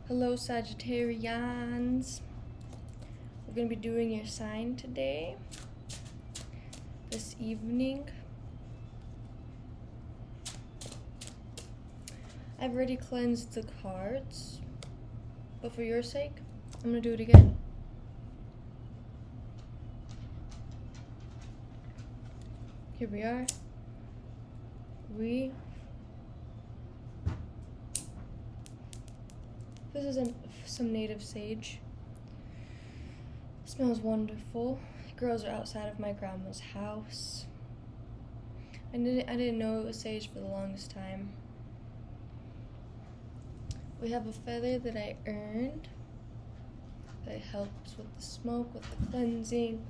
Hello, Sagittarians. We're going to be doing your sign today, this evening. I've already cleansed the cards, but for your sake, I'm going to do it again. Here we are. This is some native sage. It smells wonderful. It grows outside of my grandma's house. I didn't know it was sage for the longest time. We have a feather that I earned that helps with the smoke, with the cleansing.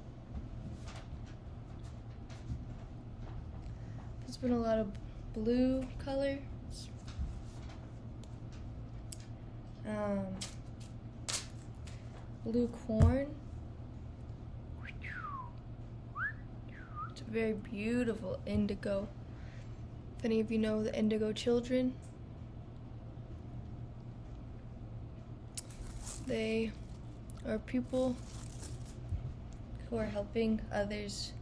There's been a lot of blue color. Blue corn. It's a very beautiful indigo. If any of you know the indigo children, they are people who are helping others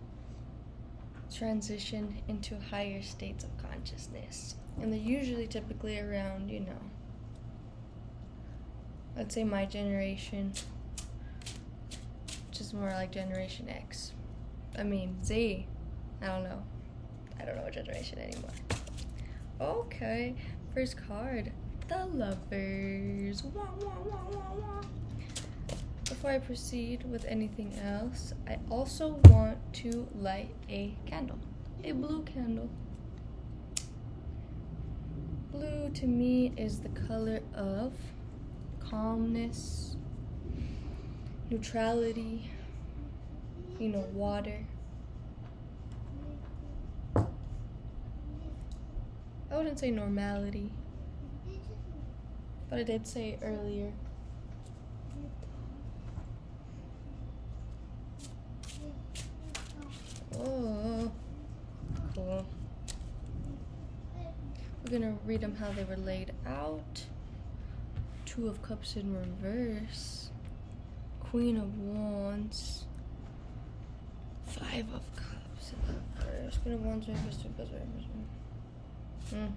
transition into higher states of consciousness. And they're usually typically around, let's say my generation, which is more like Generation X. Z. I don't know what generation anymore. Okay, first card, the Lovers. Wah, wah, wah, wah, wah. Before I proceed with anything else, I also want to light a candle, a blue candle. Blue to me is the color of calmness, neutrality, water. I wouldn't say normality, but I did say it earlier. Oh, cool. We're gonna read them how they were laid out. Two of Cups in reverse, Queen of Wands, Five of Cups in reverse, Queen of Wands, reverse, two Cups, reverse.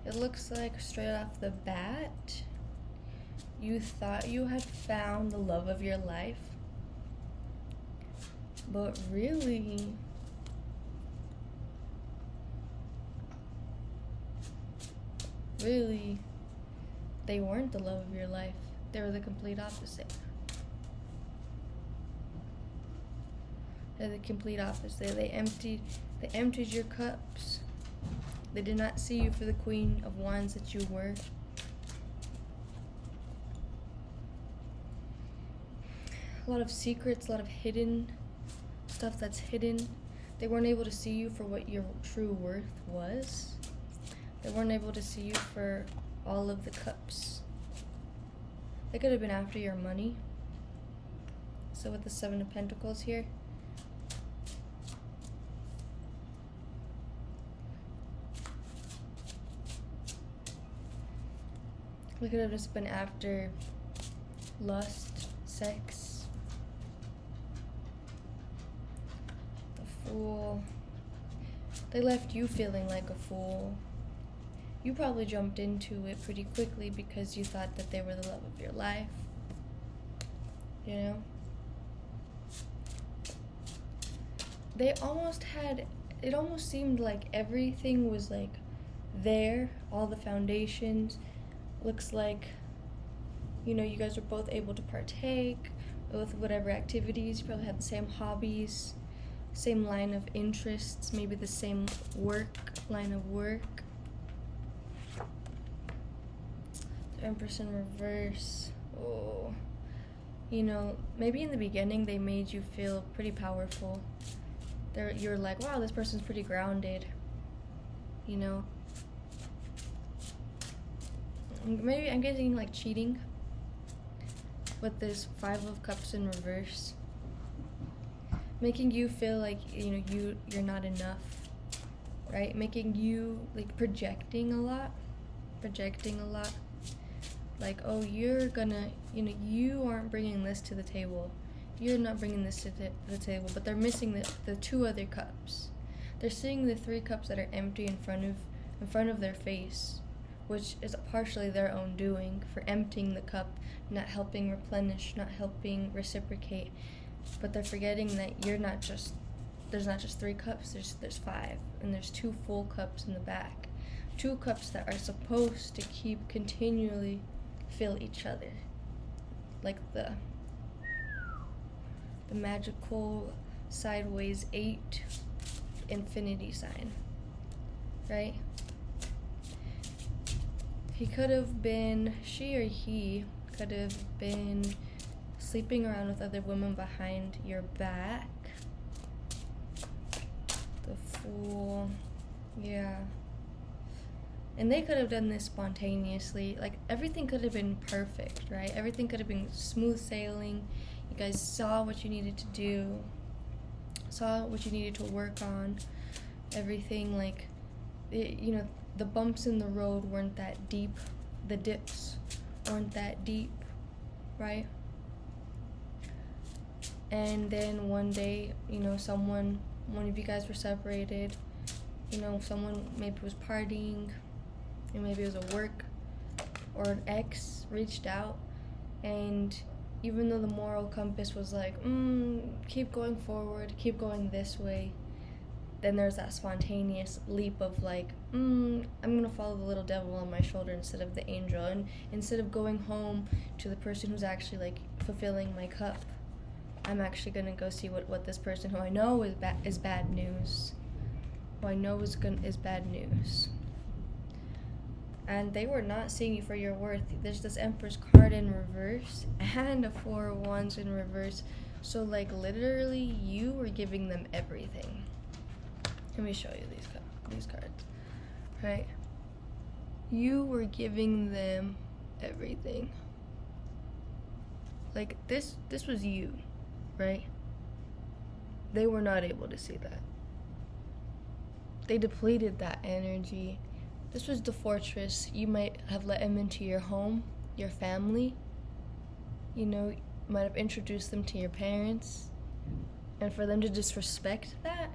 It looks like straight off the bat, you thought you had found the love of your life, but really, they weren't the love of your life. They were the complete opposite. They're the complete opposite. They emptied your cups. They did not see you for the Queen of Wands that you were. A lot of secrets, a lot of hidden stuff that's hidden. They weren't able to see you for what your true worth was. They weren't able to see you for all of the cups. They could have been after your money. So with the Seven of Pentacles here, they could have just been after lust, sex. The Fool. They left you feeling like a fool. You probably jumped into it pretty quickly because you thought that they were the love of your life. It almost seemed like everything was like there, all the foundations. Looks like, you guys were both able to partake with whatever activities. You probably had the same hobbies, same line of interests, maybe the same line of work. Empress in reverse. Oh, maybe in the beginning they made you feel pretty powerful. You're like, wow, this person's pretty grounded. Maybe I'm getting like cheating with this Five of Cups in reverse, making you feel like you're not enough, right? Making you like projecting a lot. like, oh, you're gonna, you aren't bringing this to the table. You're not bringing this to the table. But they're missing the 2 other cups. They're seeing the 3 cups that are empty in front of their face, which is partially their own doing for emptying the cup, not helping replenish, not helping reciprocate. But they're forgetting that there's not just 3 cups, there's 5, and there's 2 full cups in the back. 2 cups that are supposed to keep continually fill each other. Like the magical sideways 8 infinity sign, right? She or he could have been sleeping around with other women behind your back. The Fool, yeah. And they could have done this spontaneously. Like, everything could have been perfect, right? Everything could have been smooth sailing. You guys saw what you needed to do, saw what you needed to work on. Everything, like, the bumps in the road weren't that deep. The dips weren't that deep, right? And then one day, one of you guys were separated. Someone maybe was partying, maybe it was a work or an ex reached out, and even though the moral compass was like, keep going forward, keep going this way, then there's that spontaneous leap of like, I'm gonna follow the little devil on my shoulder instead of the angel, and instead of going home to the person who's actually like fulfilling my cup, I'm actually gonna go see what this person who I know is bad news, who I know is bad news. And they were not seeing you for your worth. There's this Empress card in reverse and a 4 of Wands in reverse. So like literally you were giving them everything. Let me show you these cards. Right? You were giving them everything. Like this was you, right? They were not able to see that. They depleted that energy. This was the fortress. You might have let him into your home, your family. Might have introduced them to your parents. And for them to disrespect that,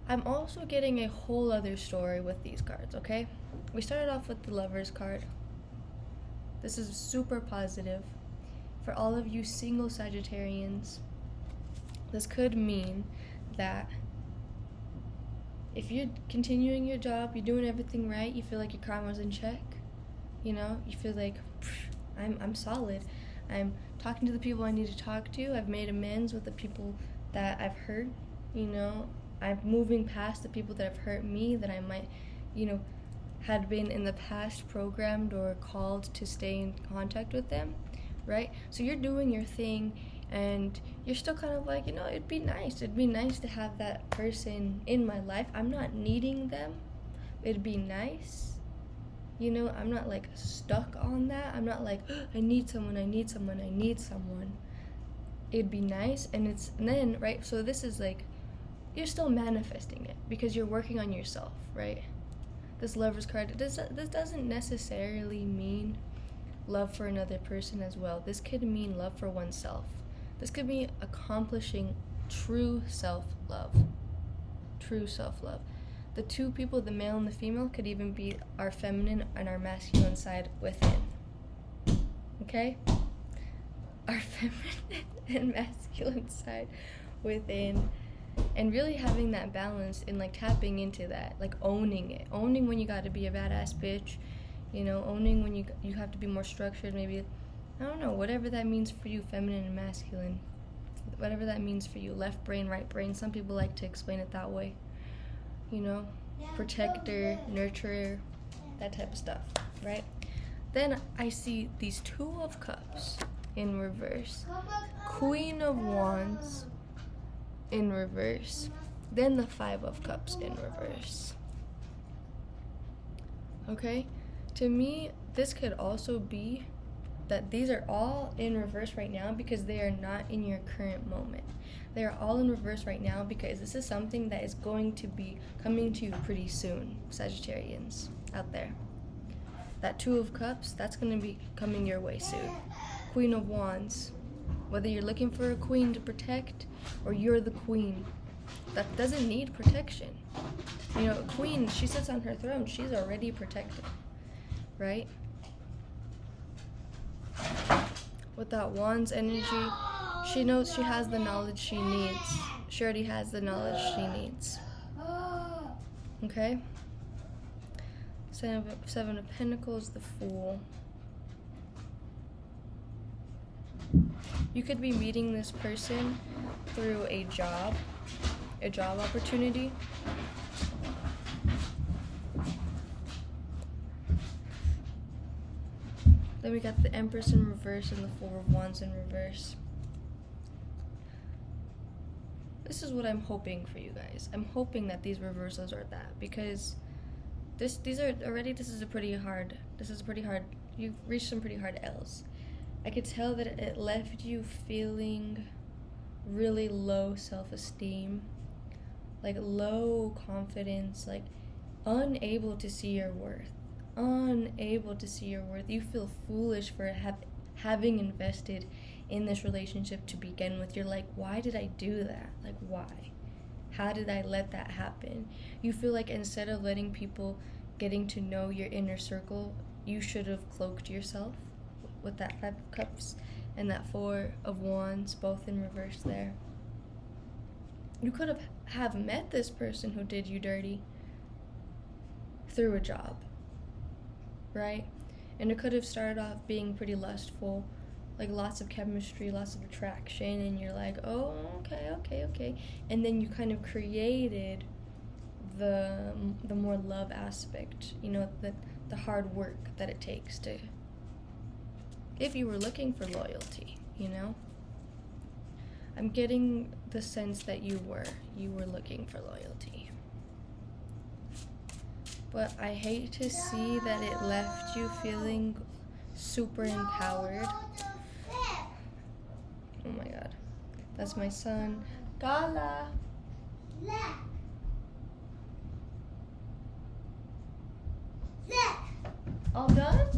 I'm also getting a whole other story with these cards, okay? We started off with the Lover's card. This is super positive. For all of you single Sagittarians, this could mean that if you're continuing your job, you're doing everything right, you feel like your karma's in check, you feel like, I'm solid. I'm talking to the people I need to talk to. I've made amends with the people that I've hurt, I'm moving past the people that have hurt me, that I might, had been in the past programmed or called to stay in contact with them, right? So you're doing your thing, and you're still kind of like, it'd be nice to have that person in my life. I'm not needing them. It'd be nice. I'm not like stuck on that. I'm not like, I need someone. It'd be nice. And then, right? So this is like, you're still manifesting it because you're working on yourself, right? This Lover's card, this doesn't necessarily mean love for another person as well. This could mean love for oneself. This could be accomplishing true self-love. The 2 people, the male and the female, could even be our feminine and our masculine side within. Okay? Our feminine and masculine side within. And really having that balance and like tapping into that, like owning it. Owning when you gotta be a badass bitch. Owning when you have to be more structured, maybe. I don't know, whatever that means for you, feminine and masculine. Whatever that means for you, left brain, right brain. Some people like to explain it that way. Protector, nurturer, that type of stuff, right? Then I see these 2 of Cups in reverse. Queen of Wands in reverse. Then the 5 of Cups in reverse. Okay? To me, this could also be that these are all in reverse right now because they are not in your current moment. They are all in reverse right now because this is something that is going to be coming to you pretty soon, Sagittarians out there. That Two of Cups, that's going to be coming your way soon. Queen of Wands, whether you're looking for a queen to protect or you're the queen that doesn't need protection. You know, a queen, she sits on her throne, she's already protected, right? With that Wands energy, she knows she has the knowledge she needs. She already has the knowledge she needs. Okay? Seven of Pentacles, the Fool. You could be meeting this person through a job opportunity. Then we got the Empress in reverse and the Four of Wands in reverse. This is what I'm hoping for you guys. I'm hoping that these reversals are that, because this is pretty hard. You've reached some pretty hard L's. I could tell that it left you feeling really low self-esteem, like low confidence, like unable to see your worth. You feel foolish for having invested in this relationship to begin with. You're like, why did I do that? Like, why? How did I let that happen? You feel like instead of letting people getting to know your inner circle, you should have cloaked yourself with that Five of Cups and that Four of Wands, both in reverse there. You could have met this person who did you dirty through a job, right? And it could have started off being pretty lustful, like lots of chemistry, lots of attraction, and you're like, oh, okay. And then you kind of created the more love aspect, you know, the hard work that it takes to, if you were looking for loyalty, you know? I'm getting the sense that you were looking for loyalty. But I hate to see that it left you feeling super empowered. Oh my god. That's my son. Gala. All done?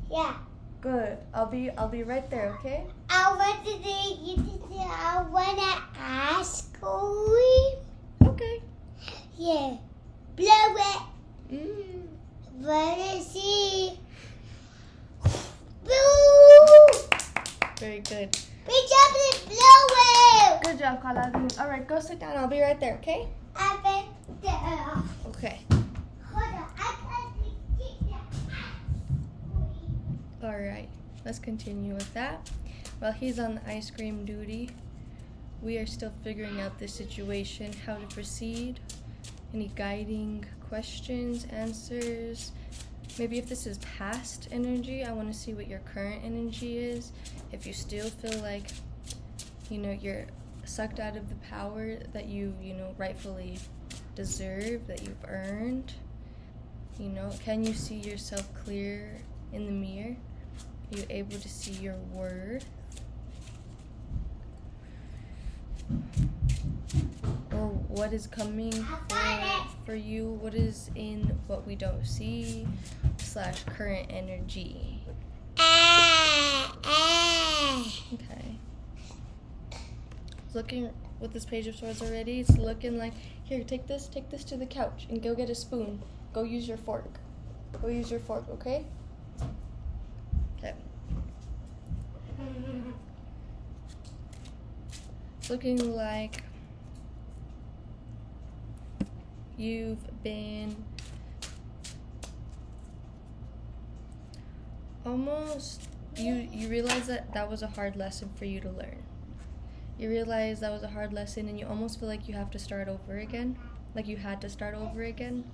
Yeah. Good. I'll be right there, okay? I wanna ask you. Okay. Yeah. Blow it. Mm. See. Boo! Very good. We just blow it. Good job, Kala. All right, go sit down. I'll be right there, okay? I've been there. Okay. Hold on. I can't get that. All right. Let's continue with that. While he's on the ice cream duty, we are still figuring out this situation, how to proceed. Any guiding questions, answers? Maybe if this is past energy, I want to see what your current energy is. If you still feel like, you know, you're sucked out of the power that you know, rightfully deserve, that you've earned. You know, can you see yourself clear in the mirror? Are you able to see your worth? Or what is coming for you? What is in what we don't see / current energy? Okay. Looking with this Page of Swords already, it's looking like, here, take this to the couch and go get a spoon. Go use your fork. Okay? Okay. It's looking like you've been almost, you realize that was a hard lesson for you to learn. You realize that was a hard lesson and you almost feel like you have to start over again. Like you had to start over again.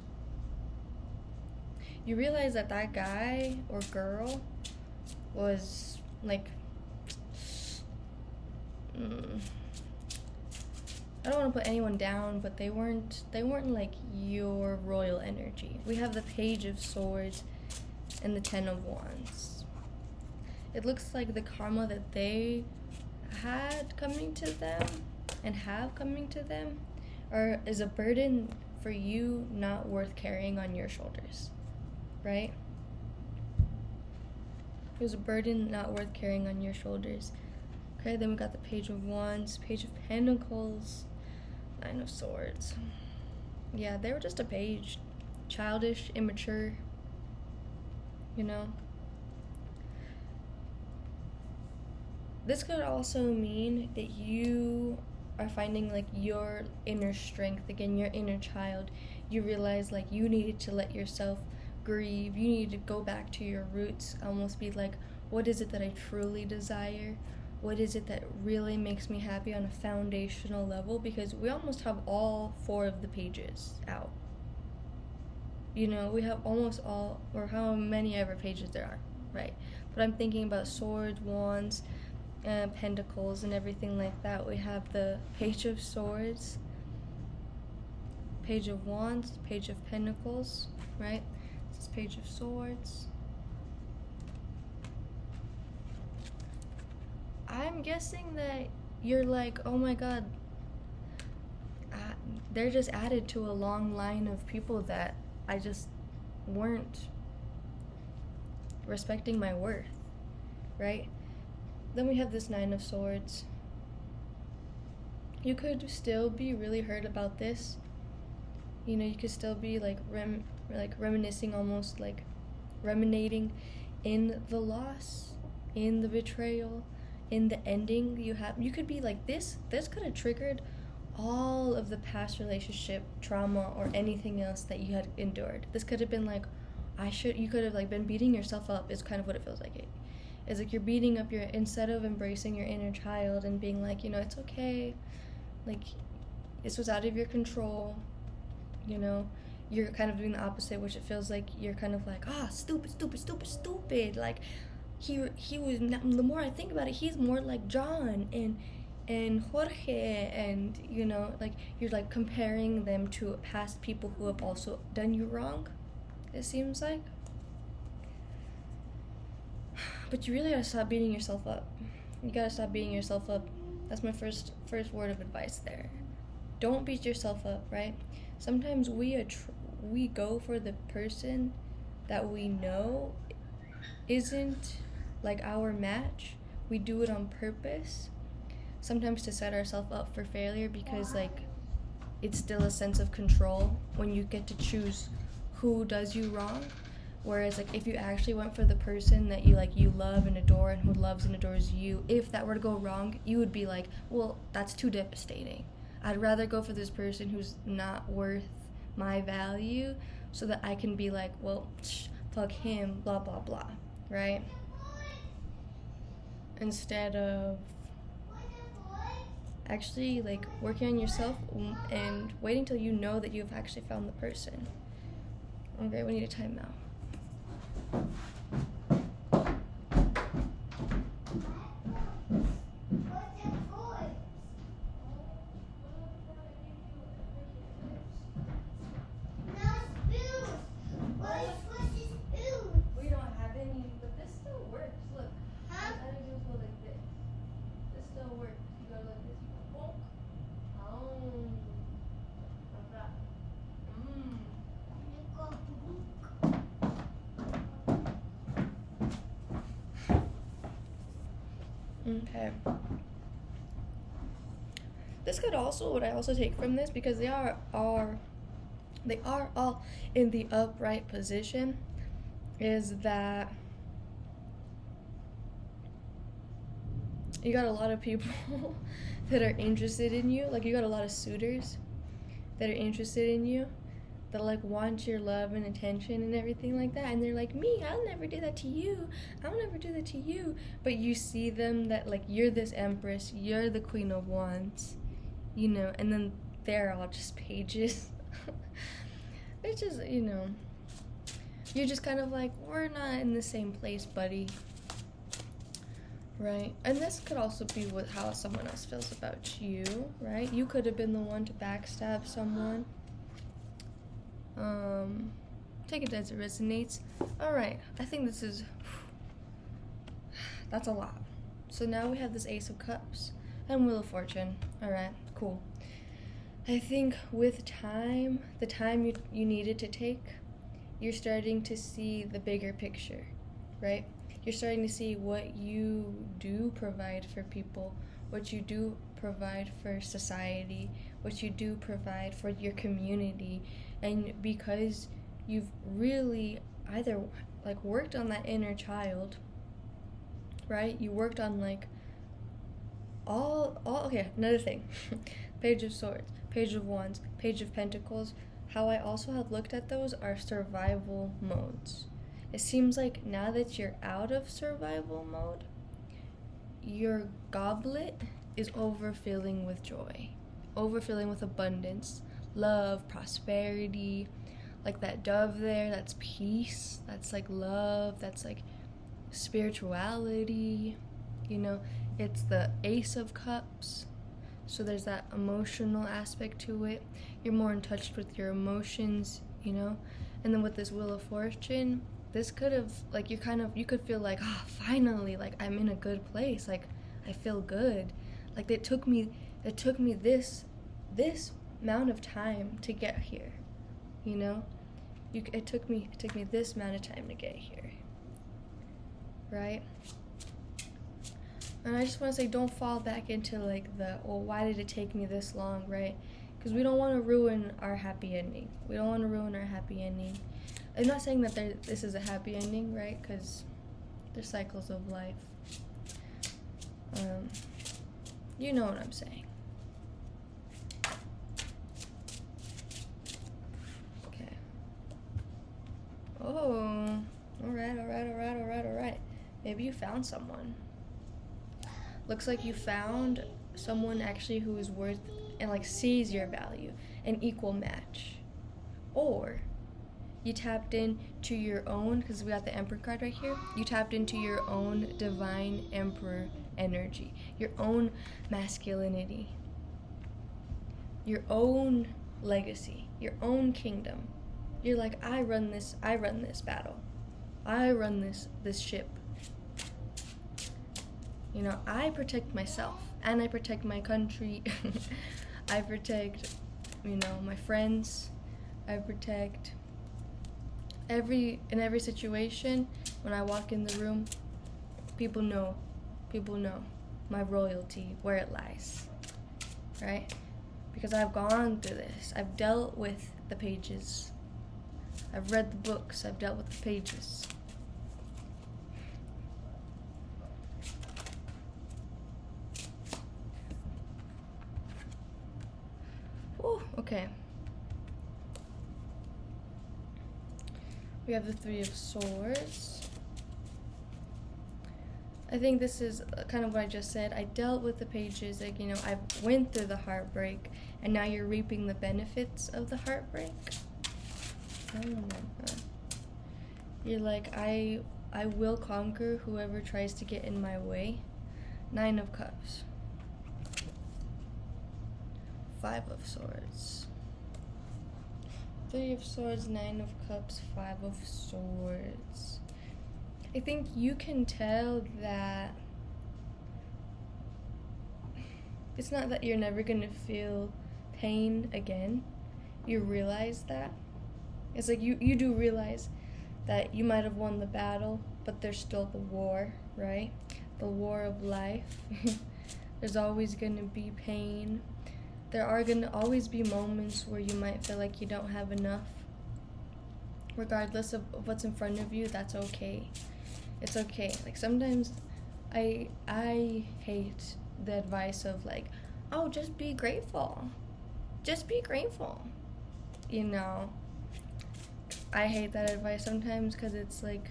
You realize that guy or girl was like, I don't want to put anyone down, but they weren't like your royal energy. We have the Page of Swords and the Ten of Wands. it looks like the karma that they had coming to them and have coming to them is a burden for you not worth carrying on your shoulders, right? It was a burden not worth carrying on your shoulders. Okay, then we got the Page of Wands, Page of Pentacles, Nine of Swords. Yeah, they were just a page. Childish, immature, you know. This could also mean that you are finding like your inner strength again, your inner child. You realize like you needed to let yourself grieve. You need to go back to your roots, almost be like, what is it that I truly desire? What is it that really makes me happy on a foundational level? Because we almost have all 4 of the pages out. You know, we have almost all, or how many ever pages there are, right? But I'm thinking about swords, wands, pentacles, and everything like that. We have the Page of Swords, Page of Wands, Page of Pentacles, right? This is Page of Swords. I'm guessing that you're like, oh my god, they're just added to a long line of people that I just weren't respecting my worth, right? Then we have this Nine of Swords. You could still be really hurt about this. You know, you could still be like reminiscing, almost like ruminating in the loss, in the betrayal, in the ending you have. You could be like, this could have triggered all of the past relationship trauma or anything else that you had endured. This could have been like, you could have like been beating yourself up, is kind of what it feels like. It's like you're beating up instead of embracing your inner child and being like, you know, it's okay, like this was out of your control, you know, you're kind of doing the opposite, which it feels like you're kind of like, stupid, like he was, the more I think about it, he's more like John and Jorge, and you know, like you're like comparing them to past people who have also done you wrong, it seems like. But you really gotta stop beating yourself up. You gotta stop beating yourself up. That's my first word of advice there. Don't beat yourself up, right? Sometimes we go for the person that we know isn't like our match. We do it on purpose. Sometimes to set ourselves up for failure, because like it's still a sense of control when you get to choose who does you wrong. Whereas like if you actually went for the person that you love and adore and who loves and adores you, if that were to go wrong, you would be like, well, that's too devastating. I'd rather go for this person who's not worth my value, so that I can be like, well, fuck him, blah blah blah, right? Instead of actually like working on yourself and waiting till you know that you've actually found the person. Okay, we need a timeout. We don't have any, but this still works. Look, all you gotta do is go like this. This still works. You go like this. You go, bonk. Oh, like that. Okay. This could also, what I also take from this, because they are all in the upright position, is that you got a lot of people that are interested in you. Like you got a lot of suitors that are interested in you, that like want your love and attention and everything like that, and they're like, me, I'll never do that to you, I'll never do that to you. But you see them that like you're this empress, you're the Queen of Wands, you know, and then they're all just pages. It's just, you know, you're just kind of like, we're not in the same place, buddy, right? And this could also be with how someone else feels about you, right? You could have been the one to backstab someone. Take it as it resonates. Alright, I think this is That's a lot. So now we have this Ace of Cups and Wheel of Fortune. All right, cool. I think with time, the time you needed to take, you're starting to see the bigger picture, right? You're starting to see what you do provide for people, what you do provide for society, what you do provide for your community. And because you've really either like worked on that inner child, right? You worked on like all okay, another thing. Page of Swords, Page of Wands, Page of Pentacles. How I also have looked at those are survival modes. It seems like now that you're out of survival mode, your goblet is overfilling with joy, overfilling with abundance, love, prosperity. Like that dove there, that's peace, that's like love, that's like spirituality, you know. It's the Ace of Cups, so there's that emotional aspect to it. You're more in touch with your emotions, you know. And then with this Wheel of Fortune, this could have like you could feel like, oh, finally, like I'm in a good place, like I feel good. Like it took me this amount of time to get here, you know. It took me this amount of time to get here, right? And I just want to say, don't fall back into like well, why did it take me this long, right? Because we don't want to ruin our happy ending. We don't want to ruin our happy ending. I'm not saying that this is a happy ending, right? Because there's cycles of life. You know what I'm saying. Okay. Oh, all right. Maybe you found someone. Looks like you found someone actually who is worth and like sees your value, an equal match. Or you tapped into your own, because we got the Emperor card right here, you tapped into your own divine Emperor energy, your own masculinity, your own legacy, your own kingdom. You're like, I run this battle. I run this ship. You know, I protect myself, and I protect my country. I protect, you know, my friends. I protect in every situation. When I walk in the room, people know my royalty, where it lies, right? Because I've gone through this. I've dealt with the pages. I've read the books. I've dealt with the pages. Ooh, okay. We have the Three of Swords. I think this is kind of what I just said. I dealt with the pages, like, you know, I went through the heartbreak, and now you're reaping the benefits of the heartbreak. Oh my god. You're like, I will conquer whoever tries to get in my way. Nine of Cups. Five of Swords. Three of Swords, Nine of Cups, Five of Swords. I think you can tell that it's not that you're never going to feel pain again. You realize that. It's like you do realize that you might have won the battle, but there's still the war, right? The war of life. There's always going to be pain. There are going to always be moments where you might feel like you don't have enough. Regardless of what's in front of you, that's okay. It's okay. Like, sometimes I hate the advice of like, oh, just be grateful. Just be grateful. You know, I hate that advice sometimes, because it's like,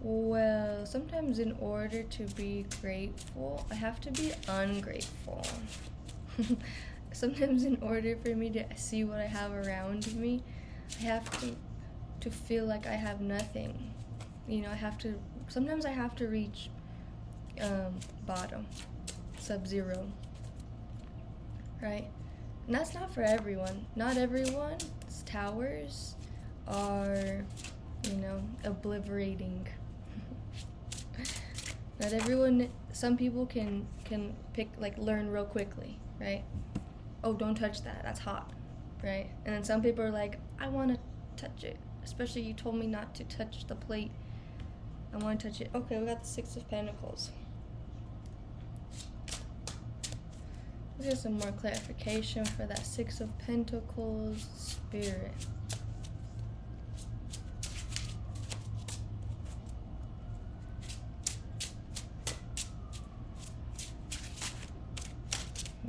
well, sometimes in order to be grateful, I have to be ungrateful. Sometimes in order for me to see what I have around me, I have to feel like I have nothing. You know, sometimes I have to reach bottom, sub-zero, right? And that's not for everyone. Not everyone's towers are, you know, obliterating. Not everyone, some people can pick, like, learn real quickly, right? Oh, don't touch that, that's hot, right? And then some people are like, I want to touch it, especially you told me not to touch the plate. I want to touch it. Okay, we got the Six of Pentacles. Let's get some more clarification for that Six of Pentacles spirit.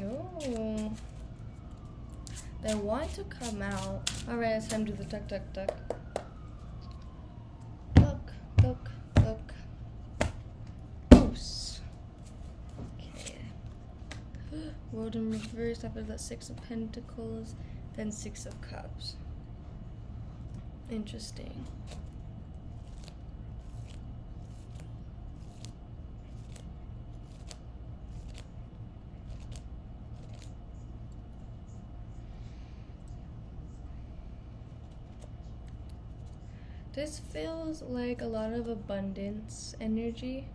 Oh, they want to come out. Alright, it's time to do the duck, duck, duck. Look, look, look. Goose. Okay. World in reverse after that Six of Pentacles, then Six of Cups. Interesting. This feels like a lot of abundance energy.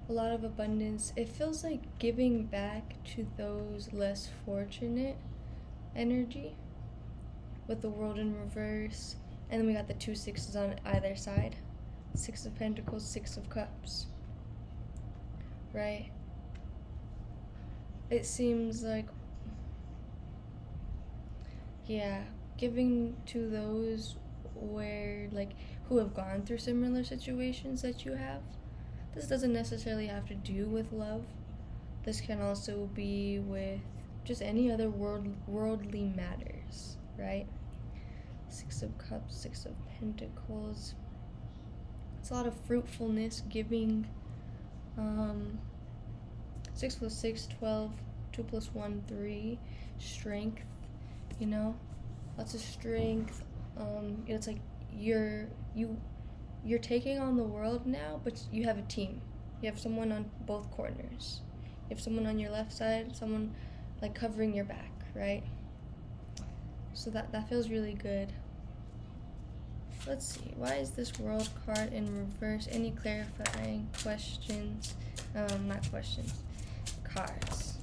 A lot of abundance. It feels like giving back to those less fortunate energy with the World in reverse. And then we got the two sixes on either side. Six of Pentacles, Six of Cups. Right? It seems like, yeah, giving to those where, like, who have gone through similar situations that you have. This doesn't necessarily have to do with love. This can also be with just any other worldly matters, right? Six of Cups, Six of Pentacles. It's a lot of fruitfulness, giving. 6 plus 6, 12. 2 plus 1, 3. Strength, you know? Lots of strength. It's like you're taking on the world now, but you have a team. You have someone on both corners. You have someone on your left side, someone like covering your back, right? So that feels really good. Let's see, why is this World card in reverse? Any clarifying questions? Not questions, cards.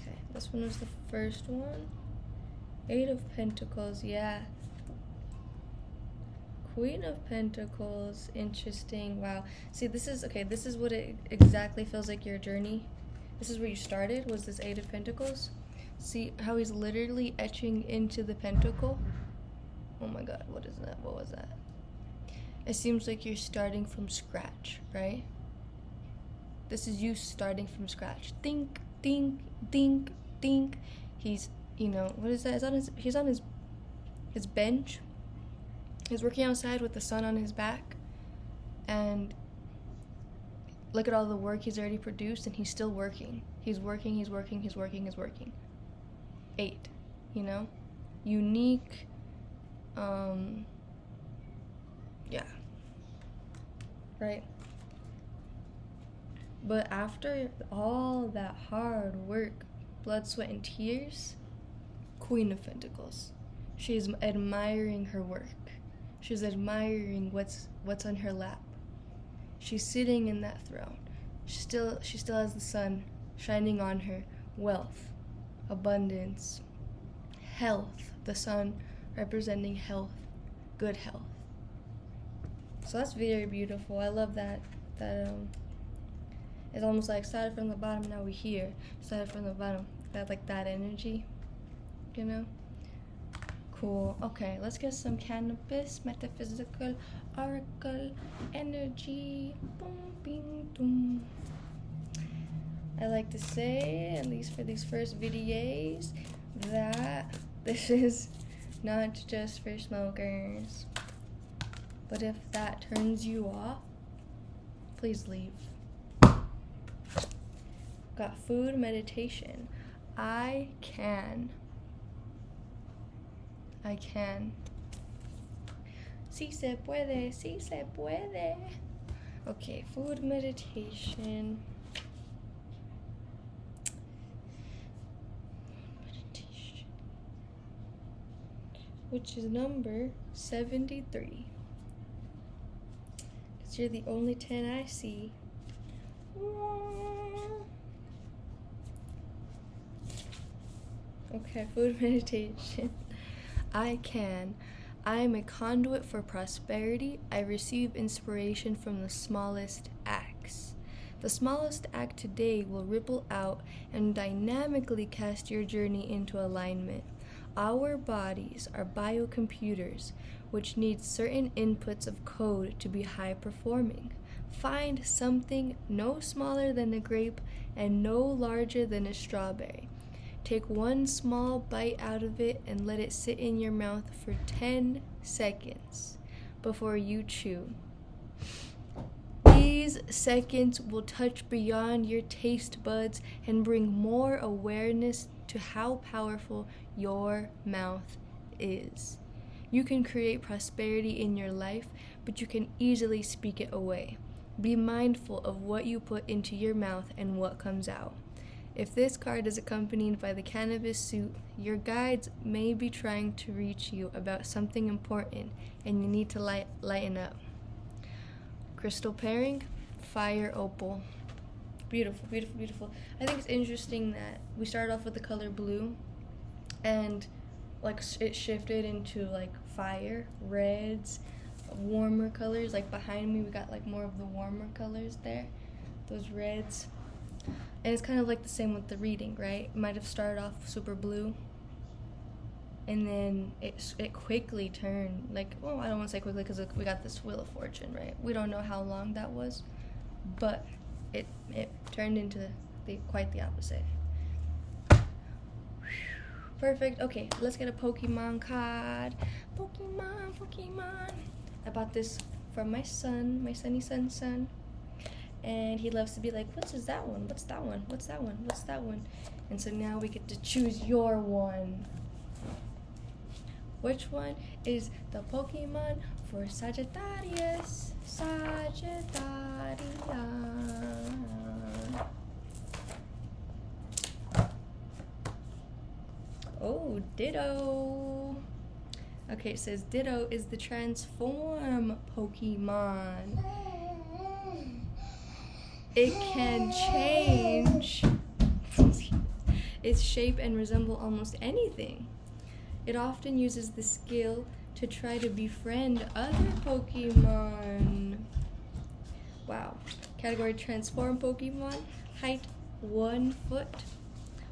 Okay, this one was the first one. 8 of Pentacles, yeah. Queen of Pentacles, interesting. Wow. See, this is what it exactly feels like your journey. This is where you started, was this 8 of Pentacles. See how he's literally etching into the pentacle? Oh my god, what is that? What was that? It seems like you're starting from scratch, right? This is you starting from scratch. Think, think, think, think. He's, what is that? He's on his bench. He's working outside with the sun on his back, and look at all the work he's already produced, and he's still working. He's working, he's working, he's working, he's working. 8, unique, yeah, right? But after all that hard work, blood, sweat, and tears, Queen of Pentacles. She's admiring her work. She's admiring what's on her lap. She's sitting in that throne. She still has the sun shining on her. Wealth, abundance, health. The sun representing health, good health. So that's very beautiful. I love that. It's almost like started from the bottom, now we're here. Started from the bottom. That energy, Cool. Okay, let's get some cannabis, metaphysical, oracle, energy. Boom, bing, boom. I like to say, at least for these first videos, that this is not just for smokers. But if that turns you off, please leave. Got food, meditation. I can. Sí se puede, sí se puede. Okay, food, meditation. Which is number 73. Because you're the only 10 I see. Okay, food meditation. I am a conduit for prosperity. I receive inspiration from the smallest acts. The smallest act today will ripple out and dynamically cast your journey into alignment. Our bodies are biocomputers, which need certain inputs of code to be high performing. Find something no smaller than a grape and no larger than a strawberry. Take one small bite out of it and let it sit in your mouth for 10 seconds before you chew. These seconds will touch beyond your taste buds and bring more awareness to how powerful your mouth is. You can create prosperity in your life, but you can easily speak it away. Be mindful of what you put into your mouth and what comes out. If this card is accompanied by the cannabis suit, your guides may be trying to reach you about something important and you need to lighten up. Crystal pairing, fire opal. Beautiful, beautiful, beautiful. I think it's interesting that we started off with the color blue and like it shifted into like fire, reds, warmer colors. Like behind me we got like more of the warmer colors there, those reds. And it's kind of like the same with the reading, right? It might have started off super blue, and then it quickly turned, like, well, I don't want to say quickly because we got this Wheel of Fortune, right? We don't know how long that was, but it turned into quite the opposite. Perfect. Okay, let's get a Pokemon card. Pokemon. I bought this from my son, my sunny son. And he loves to be like, what's that one? What's that one? What's that one? What's that one? And so now we get to choose your one. Which one is the Pokemon for Sagittarius? Sagittarius. Oh, Ditto. Okay, it says Ditto is the transform Pokemon. It can change its shape and resemble almost anything. It often uses the skill to try to befriend other Pokemon. Wow. Category transform Pokemon. Height 1 foot.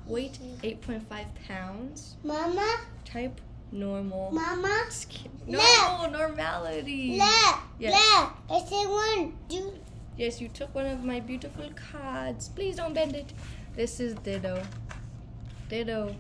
Weight 8.5 pounds. Mama? Type normal. Mama? No, normality. Look. Yes. Look. I said one. Yes, you took one of my beautiful cards. Please don't bend it. This is Ditto. Ditto.